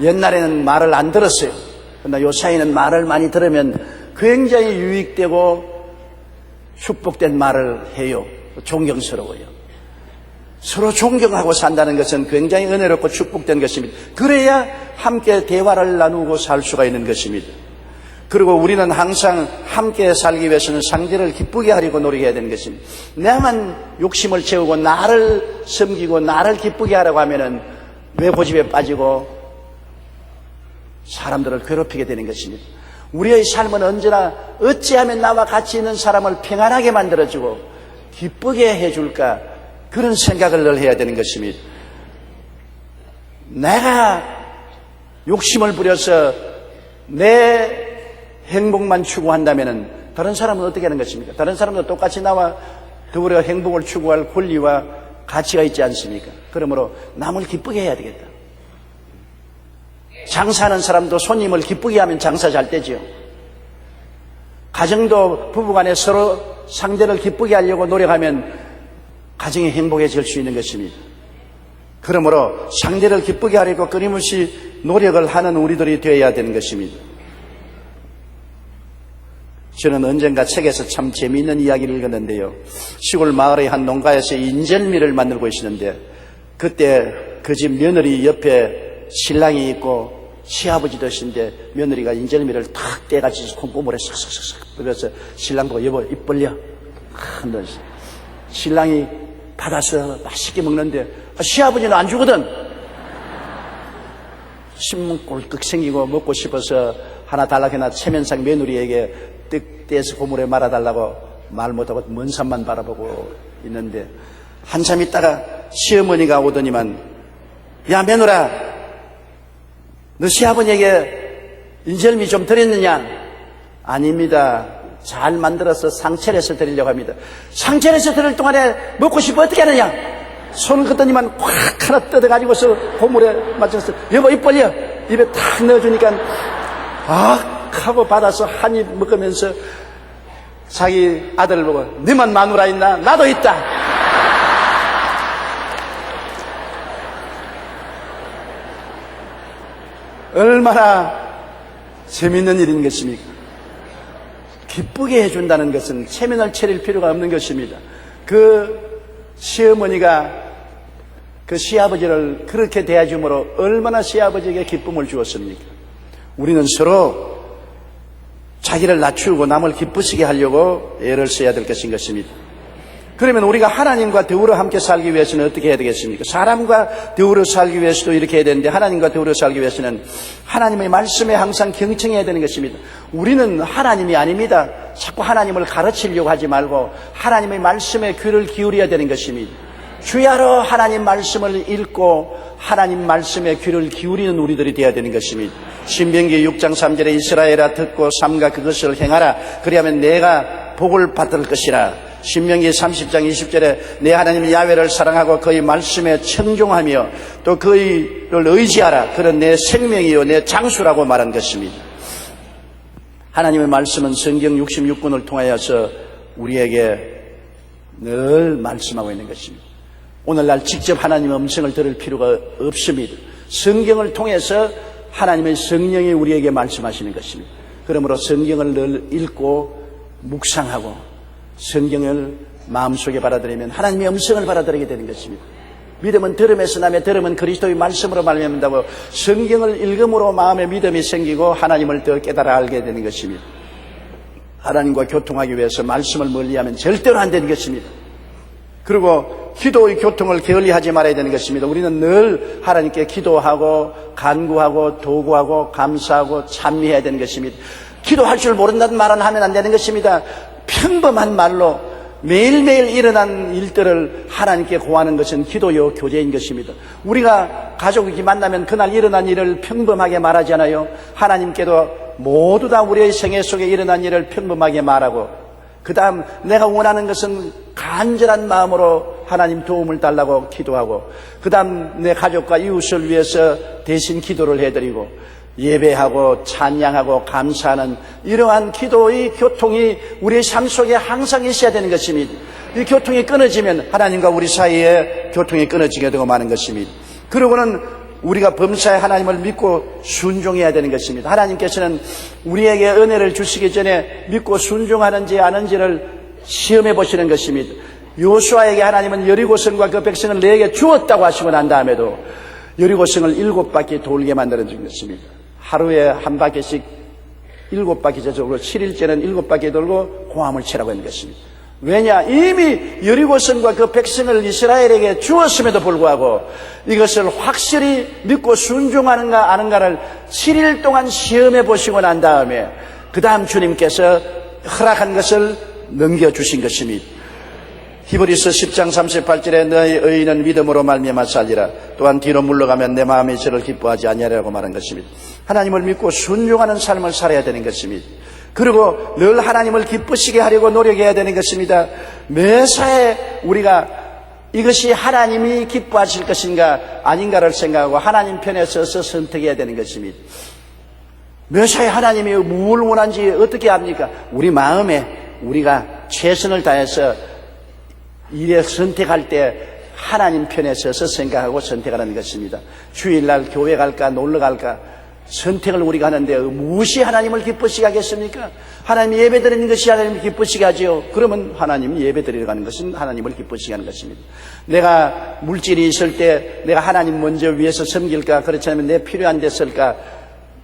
옛날에는 말을 안 들었어요. 그러나 요사이는 말을 많이 들으면 굉장히 유익되고 축복된 말을 해요. 존경스러워요. 서로 존경하고 산다는 것은 굉장히 은혜롭고 축복된 것입니다. 그래야 함께 대화를 나누고 살 수가 있는 것입니다. 그리고 우리는 항상 함께 살기 위해서는 상대를 기쁘게 하려고 노력해야 되는 것입니다. 내만 욕심을 채우고 나를 섬기고 나를 기쁘게 하라고 하면은 외고집에 빠지고 사람들을 괴롭히게 되는 것입니다. 우리의 삶은 언제나 어찌하면 나와 같이 있는 사람을 평안하게 만들어주고 기쁘게 해줄까, 그런 생각을 늘 해야 되는 것입니다. 내가 욕심을 부려서 내 행복만 추구한다면 다른 사람은 어떻게 하는 것입니까? 다른 사람도 똑같이 나와 더불어 행복을 추구할 권리와 가치가 있지 않습니까? 그러므로 남을 기쁘게 해야 되겠다. 장사하는 사람도 손님을 기쁘게 하면 장사 잘 되죠. 가정도 부부간에 서로 상대를 기쁘게 하려고 노력하면 가정이 행복해질 수 있는 것입니다. 그러므로 상대를 기쁘게 하려고 끊임없이 노력을 하는 우리들이 되어야 되는 것입니다. 저는 언젠가 책에서 참 재미있는 이야기를 읽었는데요. 시골 마을의 한 농가에서 인절미를 만들고 있었는데 그때 그 집 며느리 옆에 신랑이 있고 시아버지도 있는데 며느리가 인절미를 탁 떼가지고 콩고물에 싹싹싹 그래서 신랑 보고 여보 입 벌려 신랑이 받아서 맛있게 먹는데 시아버지는 안 주거든. 신문 꼴떡 생기고 먹고 싶어서 하나 달라해나 체면상 며느리에게 떡 떼서 고물에 말아달라고 말 못하고 먼 산만 바라보고 있는데 한참 있다가 시어머니가 오더니만 야 며느라 너 시아버지에게 인절미 좀 드렸느냐? 아닙니다. 잘 만들어서 상철해서 드리려고 합니다. 상철해서 드릴 동안에 먹고 싶어 어떻게 하느냐? 손을 긋더니만 콱 하나 뜯어가지고서 고물에 맞춰서 여보 입 벌려 입에 탁 넣어주니까 아 하고 받아서 한 입 먹으면서 자기 아들을 보고 너만 마누라 있나? 나도 있다. 얼마나 재미있는 일인 것입니까? 기쁘게 해준다는 것은 체면을 차릴 필요가 없는 것입니다. 그 시어머니가 그 시아버지를 그렇게 대해줌으로 얼마나 시아버지에게 기쁨을 주었습니까? 우리는 서로 자기를 낮추고 남을 기쁘시게 하려고 애를 써야 될 것인 것입니다. 그러면 우리가 하나님과 더불어 함께 살기 위해서는 어떻게 해야 되겠습니까? 사람과 더불어 살기 위해서도 이렇게 해야 되는데 하나님과 더불어 살기 위해서는 하나님의 말씀에 항상 경청해야 되는 것입니다. 우리는 하나님이 아닙니다. 자꾸 하나님을 가르치려고 하지 말고 하나님의 말씀에 귀를 기울여야 되는 것입니다. 주야로 하나님 말씀을 읽고 하나님 말씀에 귀를 기울이는 우리들이 되어야 되는 것입니다. 신명기 6장 3절에 이스라엘아 듣고 삼가 그것을 행하라. 그리하면 내가 복을 받을 것이라. 신명기 30장 20절에 내 하나님 야훼를 사랑하고 그의 말씀에 청종하며 또 그의를 의지하라. 그는 내 생명이요 내 장수라고 말한 것입니다. 하나님의 말씀은 성경 66권을 통하여서 우리에게 늘 말씀하고 있는 것입니다. 오늘날 직접 하나님의 음성을 들을 필요가 없습니다. 성경을 통해서 하나님의 성령이 우리에게 말씀하시는 것입니다. 그러므로 성경을 늘 읽고 묵상하고 성경을 마음속에 받아들이면 하나님의 음성을 받아들이게 되는 것입니다. 믿음은 들음에서 나며 들음은 그리스도의 말씀으로 말미암는다고 성경을 읽음으로 마음에 믿음이 생기고 하나님을 더 깨달아 알게 되는 것입니다. 하나님과 교통하기 위해서 말씀을 멀리하면 절대로 안 되는 것입니다. 그리고 기도의 교통을 게을리하지 말아야 되는 것입니다. 우리는 늘 하나님께 기도하고 간구하고 도구하고 감사하고 찬미해야 되는 것입니다. 기도할 줄 모른다는 말은 하면 안 되는 것입니다. 평범한 말로 매일매일 일어난 일들을 하나님께 고하는 것은 기도요 교제인 것입니다. 우리가 가족이 만나면 그날 일어난 일을 평범하게 말하잖아요. 하나님께도 모두 다 우리의 생애 속에 일어난 일을 평범하게 말하고 그 다음 내가 원하는 것은 간절한 마음으로 하나님 도움을 달라고 기도하고 그 다음 내 가족과 이웃을 위해서 대신 기도를 해드리고 예배하고 찬양하고 감사하는 이러한 기도의 교통이 우리의 삶 속에 항상 있어야 되는 것입니다. 이 교통이 끊어지면 하나님과 우리 사이에 교통이 끊어지게 되고 마는 것입니다. 그러고는 우리가 범사에 하나님을 믿고 순종해야 되는 것입니다. 하나님께서는 우리에게 은혜를 주시기 전에 믿고 순종하는지 아는지를 시험해 보시는 것입니다. 요수아에게 하나님은 여리고성과 그 백성을 내게 주었다고 하시고 난 다음에도 여리고성을 7바퀴 돌게 만들어준 것입니다. 하루에 한 바퀴씩 7바퀴 저쪽으로 7일째는 7바퀴 돌고 고함을 치라고 하는 것입니다. 왜냐? 이미 여리고성과 그 백성을 이스라엘에게 주었음에도 불구하고 이것을 확실히 믿고 순종하는가 아는가를 7일 동안 시험해 보시고 난 다음에 그 다음 주님께서 허락한 것을 넘겨주신 것입니다. 히브리서 10장 38절에 너희 의인은 믿음으로 말미암아 살리라. 또한 뒤로 물러가면 내 마음이 저를 기뻐하지 아니하리라고 말한 것입니다. 하나님을 믿고 순종하는 삶을 살아야 되는 것입니다. 그리고 늘 하나님을 기쁘시게 하려고 노력해야 되는 것입니다. 매사에 우리가 이것이 하나님이 기뻐하실 것인가 아닌가를 생각하고 하나님 편에 서서 선택해야 되는 것입니다. 매사에 하나님이 뭘 원하는지 어떻게 압니까? 우리 마음에 우리가 최선을 다해서 일에 선택할 때 하나님 편에 서서 생각하고 선택하는 것입니다. 주일날 교회 갈까 놀러 갈까 선택을 우리가 하는데 무엇이 하나님을 기쁘시게 하겠습니까? 하나님 예배 드리는 것이 하나님을 기쁘시게 하지요. 그러면 하나님 예배 드리러 가는 것은 하나님을 기쁘시게 하는 것입니다. 내가 물질이 있을 때 내가 하나님 먼저 위해서 섬길까 그렇지 않으면 내 필요한 데 쓸까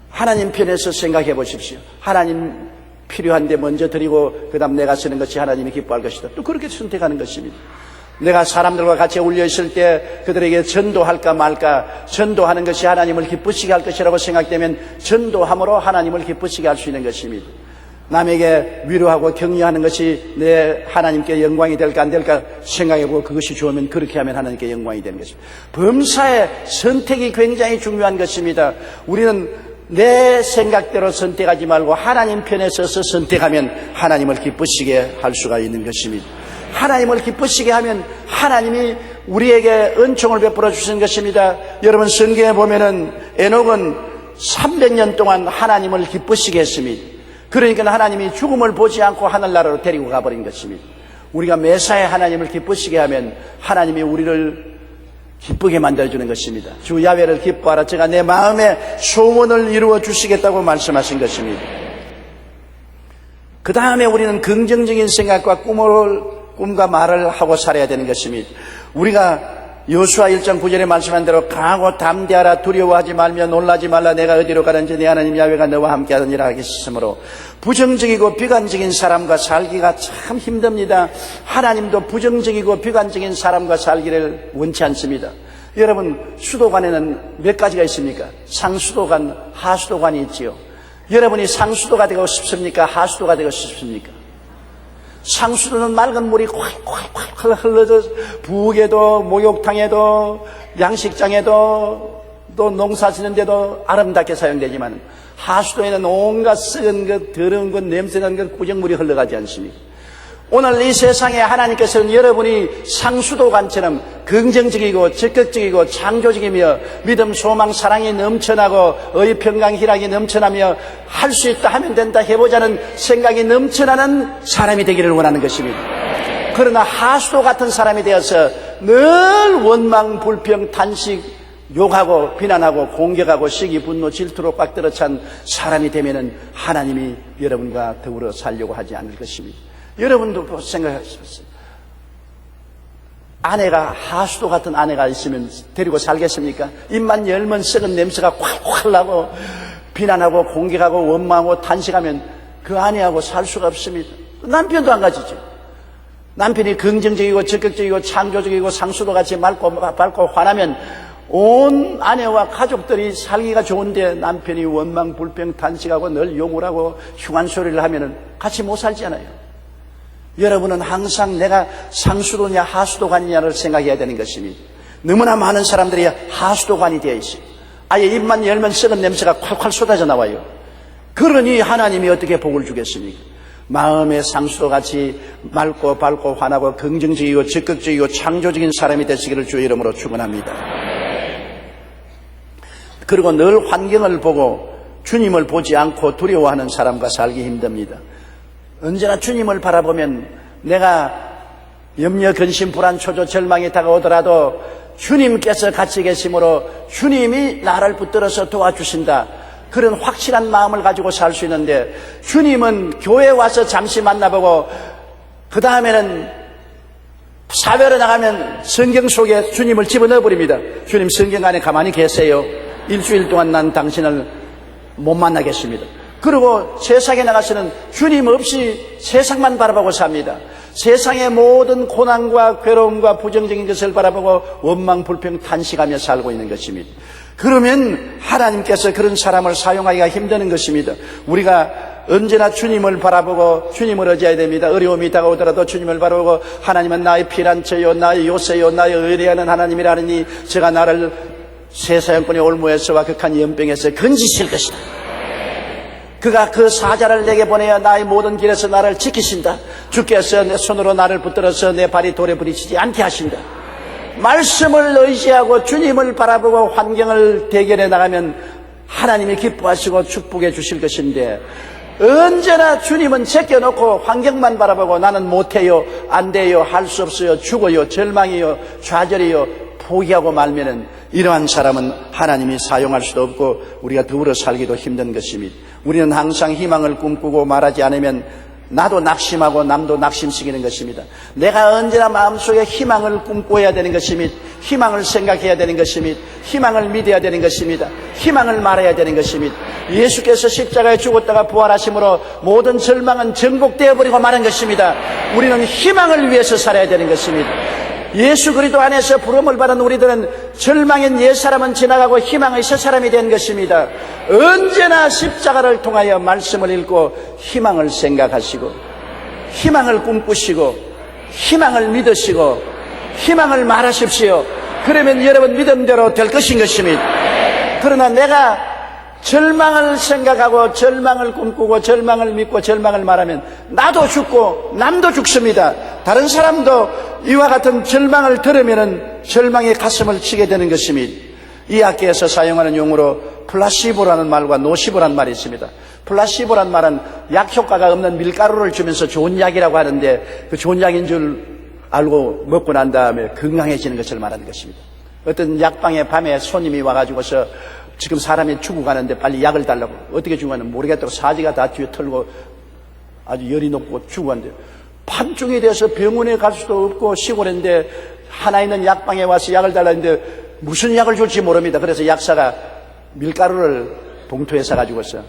하나님 편에서 생각해 보십시오. 하나님 필요한데 먼저 드리고 그 다음 내가 쓰는 것이 하나님이 기뻐할 것이다. 또 그렇게 선택하는 것입니다. 내가 사람들과 같이 어울려 있을 때 그들에게 전도할까 말까 전도하는 것이 하나님을 기쁘시게 할 것이라고 생각되면 전도함으로 하나님을 기쁘시게 할 수 있는 것입니다. 남에게 위로하고 격려하는 것이 내 하나님께 영광이 될까 안 될까 생각해보고 그것이 좋으면 그렇게 하면 하나님께 영광이 되는 것입니다. 범사의 선택이 굉장히 중요한 것입니다. 우리는 내 생각대로 선택하지 말고 하나님 편에 서서 선택하면 하나님을 기쁘시게 할 수가 있는 것입니다. 하나님을 기쁘시게 하면 하나님이 우리에게 은총을 베풀어 주신 것입니다. 여러분 성경에 보면은 에녹은 300년 동안 하나님을 기쁘시게 했습니다. 그러니까 하나님이 죽음을 보지 않고 하늘나라로 데리고 가버린 것입니다. 우리가 매사에 하나님을 기쁘시게 하면 하나님이 우리를 기쁘게 만들어주는 것입니다. 주 야훼를 기뻐하라. 제가 내 마음에 소원을 이루어 주시겠다고 말씀하신 것입니다. 그 다음에 우리는 긍정적인 생각과 꿈과 말을 하고 살아야 되는 것입니다. 우리가 여호수아 1장 9절에 말씀한 대로 강하고 담대하라. 두려워하지 말며 놀라지 말라. 내가 어디로 가든지 내 하나님 야훼가 너와 함께하느니라 하겠으므로 부정적이고 비관적인 사람과 살기가 참 힘듭니다. 하나님도 부정적이고 비관적인 사람과 살기를 원치 않습니다. 여러분 수도관에는 몇 가지가 있습니까? 상수도관, 하수도관이 있지요. 여러분이 상수도가 되고 싶습니까? 하수도가 되고 싶습니까? 상수도는 맑은 물이 콸콸콸 흘러서 부엌에도 목욕탕에도 양식장에도 또 농사 짓는데도 아름답게 사용되지만 하수도에는 온갖 썩은 것, 더러운 것, 냄새나는 것, 꾸정물이 흘러가지 않습니까? 오늘 이 세상에 하나님께서는 여러분이 상수도관처럼 긍정적이고 적극적이고 창조적이며 믿음, 소망, 사랑이 넘쳐나고 의의 평강, 희락이 넘쳐나며 할 수 있다 하면 된다 해보자는 생각이 넘쳐나는 사람이 되기를 원하는 것입니다. 그러나 하수도 같은 사람이 되어서 늘 원망, 불평, 탄식, 욕하고 비난하고 공격하고 시기, 분노, 질투로 꽉 들어찬 사람이 되면은 하나님이 여러분과 더불어 살려고 하지 않을 것입니다. 여러분도 생각하셨어요. 아내가 하수도 같은 아내가 있으면 데리고 살겠습니까? 입만 열면 썩은 냄새가 콸콸 나고 비난하고 공격하고 원망하고 탄식하면 그 아내하고 살 수가 없습니다. 남편도 안 가지죠. 남편이 긍정적이고 적극적이고 창조적이고 상수도같이 밝고 화나면 온 아내와 가족들이 살기가 좋은데 남편이 원망, 불평, 탄식하고 늘 욕을 하고 흉한 소리를 하면 같이 못 살잖아요. 여러분은 항상 내가 상수도냐 하수도관이냐를 생각해야 되는 것입니다. 너무나 많은 사람들이 하수도관이 되어 있어요. 아예 입만 열면 썩은 냄새가 콸콸 쏟아져 나와요. 그러니 하나님이 어떻게 복을 주겠습니까? 마음의 상수도같이 맑고 밝고 환하고 긍정적이고 적극적이고 창조적인 사람이 되시기를 주의 이름으로 축원합니다. 그리고 늘 환경을 보고 주님을 보지 않고 두려워하는 사람과 살기 힘듭니다. 언제나 주님을 바라보면 내가 염려, 근심, 불안, 초조, 절망이 다가오더라도 주님께서 같이 계심으로 주님이 나를 붙들어서 도와주신다. 그런 확실한 마음을 가지고 살 수 있는데 주님은 교회에 와서 잠시 만나보고 그 다음에는 사회로 나가면 성경 속에 주님을 집어넣어 버립니다. 주님 성경 안에 가만히 계세요. 일주일 동안 난 당신을 못 만나겠습니다. 그리고 세상에 나가서는 주님 없이 세상만 바라보고 삽니다. 세상의 모든 고난과 괴로움과 부정적인 것을 바라보고 원망, 불평, 탄식하며 살고 있는 것입니다. 그러면 하나님께서 그런 사람을 사용하기가 힘드는 것입니다. 우리가 언제나 주님을 바라보고 주님을 의지해야 됩니다. 어려움이 다가오더라도 주님을 바라보고 하나님은 나의 피난처요, 나의 요새요, 나의 의뢰하는 하나님이라니 제가 나를 세사형권의 올무에서와 극한 연병에서 건지실 것이다. 그가 그 사자를 내게 보내어 나의 모든 길에서 나를 지키신다. 주께서 내 손으로 나를 붙들어서 내 발이 돌에 부딪히지 않게 하신다. 말씀을 의지하고 주님을 바라보고 환경을 대결해 나가면 하나님이 기뻐하시고 축복해 주실 것인데 언제나 주님은 제껴놓고 환경만 바라보고 나는 못해요, 안 돼요, 할 수 없어요, 죽어요, 절망이요, 좌절이요 포기하고 말면은 이러한 사람은 하나님이 사용할 수도 없고 우리가 더불어 살기도 힘든 것입니다. 우리는 항상 희망을 꿈꾸고 말하지 않으면 나도 낙심하고 남도 낙심시키는 것입니다. 내가 언제나 마음속에 희망을 꿈꿔야 되는 것입니다. 희망을 생각해야 되는 것입니다. 희망을 믿어야 되는 것입니다. 희망을 말해야 되는 것입니다. 예수께서 십자가에 죽었다가 부활하심으로 모든 절망은 정복되어 버리고 마는 것입니다. 우리는 희망을 위해서 살아야 되는 것입니다. 예수 그리스도 안에서 부름을 받은 우리들은 절망인 옛사람은 지나가고 희망의 새사람이 된 것입니다. 언제나 십자가를 통하여 말씀을 읽고 희망을 생각하시고 희망을 꿈꾸시고 희망을 믿으시고 희망을 말하십시오. 그러면 여러분 믿음대로 될 것인 것입니다. 그러나 내가 절망을 생각하고 절망을 꿈꾸고 절망을 믿고 절망을 말하면 나도 죽고 남도 죽습니다. 다른 사람도 이와 같은 절망을 들으면 절망의 가슴을 치게 되는 것입니다. 이 학계에서 사용하는 용어로 플라시보라는 말과 노시보라는 말이 있습니다. 플라시보란 말은 약 효과가 없는 밀가루를 주면서 좋은 약이라고 하는데 그 좋은 약인 줄 알고 먹고 난 다음에 건강해지는 것을 말하는 것입니다. 어떤 약방에 밤에 손님이 와가지고서 지금 사람이 죽어가는데 빨리 약을 달라고. 어떻게 죽었는지 모르겠다고 사지가 다 뒤에 털고 아주 열이 높고 죽었는데 밤중이 돼서 병원에 갈 수도 없고 시골인데 하나 있는 약방에 와서 약을 달라는데 무슨 약을 줄지 모릅니다. 그래서 약사가 밀가루를 봉투에 사가지고서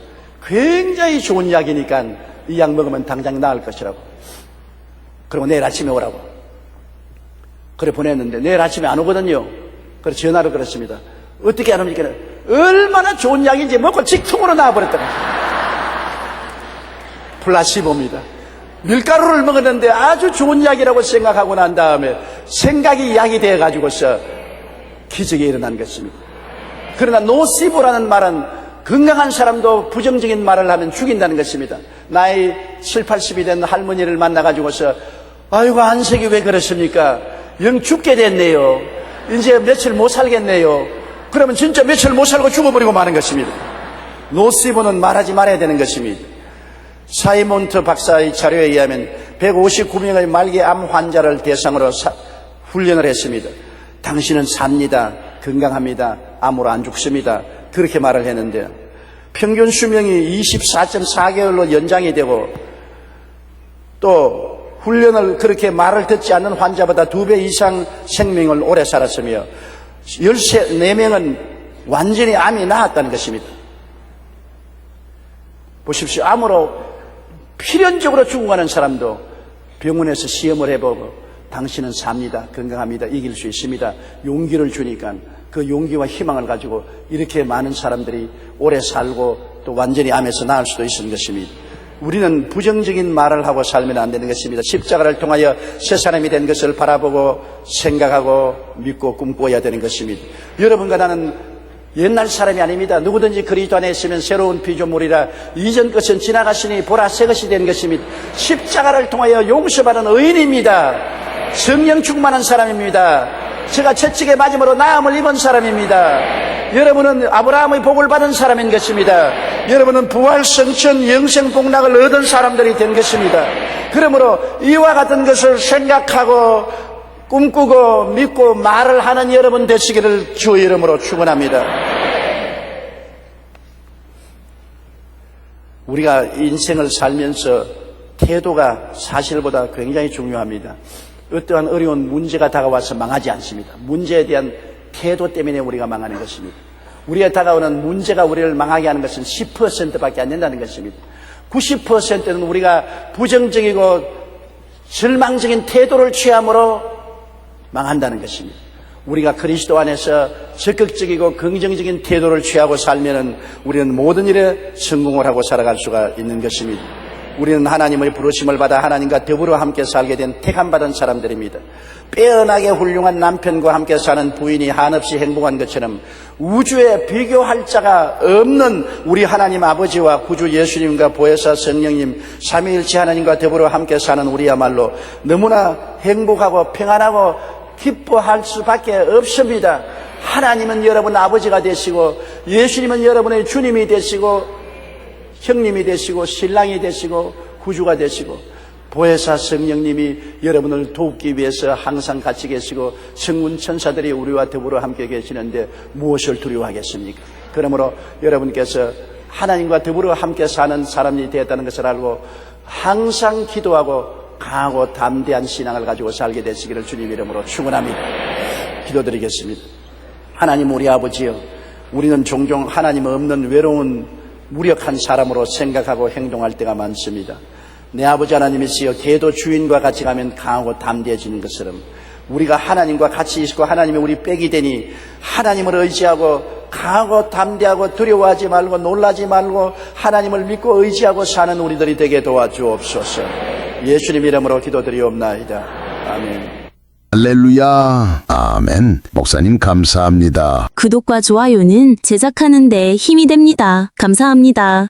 굉장히 좋은 약이니까 이 약 먹으면 당장 나을 것이라고. 그리고 내일 아침에 오라고. 그래 보냈는데 내일 아침에 안 오거든요. 그래서 전화로 그랬습니다. 어떻게 안 옵니까? 얼마나 좋은 약인지 먹고 직통으로 나와버렸다고. 플라시보입니다. 밀가루를 먹었는데 아주 좋은 약이라고 생각하고 난 다음에 생각이 약이 되어가지고서 기적이 일어난 것입니다. 그러나 노시보라는 말은 건강한 사람도 부정적인 말을 하면 죽인다는 것입니다. 나이 7, 80이 된 할머니를 만나가지고서 아이고 안색이 왜 그러십니까? 영 죽게 됐네요. 이제 며칠 못 살겠네요. 그러면 진짜 며칠 못 살고 죽어버리고 마는 것입니다. 노스이브는 말하지 말아야 되는 것입니다. 사이몬트 박사의 자료에 의하면 159명의 말기암 환자를 대상으로 훈련을 했습니다. 당신은 삽니다. 건강합니다. 암으로 안 죽습니다. 그렇게 말을 했는데 평균 수명이 24.4개월로 연장이 되고 또 훈련을 그렇게 말을 듣지 않는 환자보다 2배 이상 생명을 오래 살았으며 14명은 완전히 암이 나았다는 것입니다. 보십시오. 암으로 필연적으로 죽어가는 사람도 병원에서 시험을 해보고 당신은 삽니다. 건강합니다. 이길 수 있습니다. 용기를 주니까 그 용기와 희망을 가지고 이렇게 많은 사람들이 오래 살고 또 완전히 암에서 나을 수도 있는 것입니다. 우리는 부정적인 말을 하고 살면 안 되는 것입니다. 십자가를 통하여 새 사람이 된 것을 바라보고 생각하고 믿고 꿈꿔야 되는 것입니다. 여러분과 나는 옛날 사람이 아닙니다. 누구든지 그리스도 안에 있으면 새로운 피조물이라 이전 것은 지나갔으니 보라 새 것이 된 것입니다. 십자가를 통하여 용서받은 의인입니다. 성령 충만한 사람입니다. 제가 채찍에 맞음으로 나음을 입은 사람입니다. 여러분은 아브라함의 복을 받은 사람인 것입니다. 여러분은 부활 성천 영생 복락을 얻은 사람들이 된 것입니다. 그러므로 이와 같은 것을 생각하고 꿈꾸고 믿고 말을 하는 여러분 되시기를 주의 이름으로 축원합니다. 우리가 인생을 살면서 태도가 사실보다 굉장히 중요합니다. 어떠한 어려운 문제가 다가와서 망하지 않습니다. 문제에 대한 태도 때문에 우리가 망하는 것입니다. 우리가 다가오는 문제가 우리를 망하게 하는 것은 10%밖에 안 된다는 것입니다. 90%는 우리가 부정적이고 절망적인 태도를 취함으로 망한다는 것입니다. 우리가 그리스도 안에서 적극적이고 긍정적인 태도를 취하고 살면은 우리는 모든 일에 성공을 하고 살아갈 수가 있는 것입니다. 우리는 하나님의 부르심을 받아 하나님과 더불어 함께 살게 된 택함받은 사람들입니다. 빼어나게 훌륭한 남편과 함께 사는 부인이 한없이 행복한 것처럼 우주에 비교할 자가 없는 우리 하나님 아버지와 구주 예수님과 보혜사 성령님 삼위일체 하나님과 더불어 함께 사는 우리야말로 너무나 행복하고 평안하고 기뻐할 수밖에 없습니다. 하나님은 여러분 아버지가 되시고 예수님은 여러분의 주님이 되시고 형님이 되시고 신랑이 되시고 구주가 되시고 보혜사 성령님이 여러분을 돕기 위해서 항상 같이 계시고 성군 천사들이 우리와 더불어 함께 계시는데 무엇을 두려워하겠습니까? 그러므로 여러분께서 하나님과 더불어 함께 사는 사람이 되었다는 것을 알고 항상 기도하고 강하고 담대한 신앙을 가지고 살게 되시기를 주님 이름으로 축원합니다. 기도드리겠습니다. 하나님 우리 아버지여, 우리는 종종 하나님 없는 외로운 무력한 사람으로 생각하고 행동할 때가 많습니다. 내 아버지 하나님이시여, 개도 주인과 같이 가면 강하고 담대해지는 것처럼 우리가 하나님과 같이 있고 하나님이 우리 빽이 되니 하나님을 의지하고 강하고 담대하고 두려워하지 말고 놀라지 말고 하나님을 믿고 의지하고 사는 우리들이 되게 도와주옵소서. 예수님 이름으로 기도드리옵나이다. 아멘. 할렐루야. 아멘. 목사님 감사합니다. 구독과 좋아요는 제작하는 데 힘이 됩니다. 감사합니다.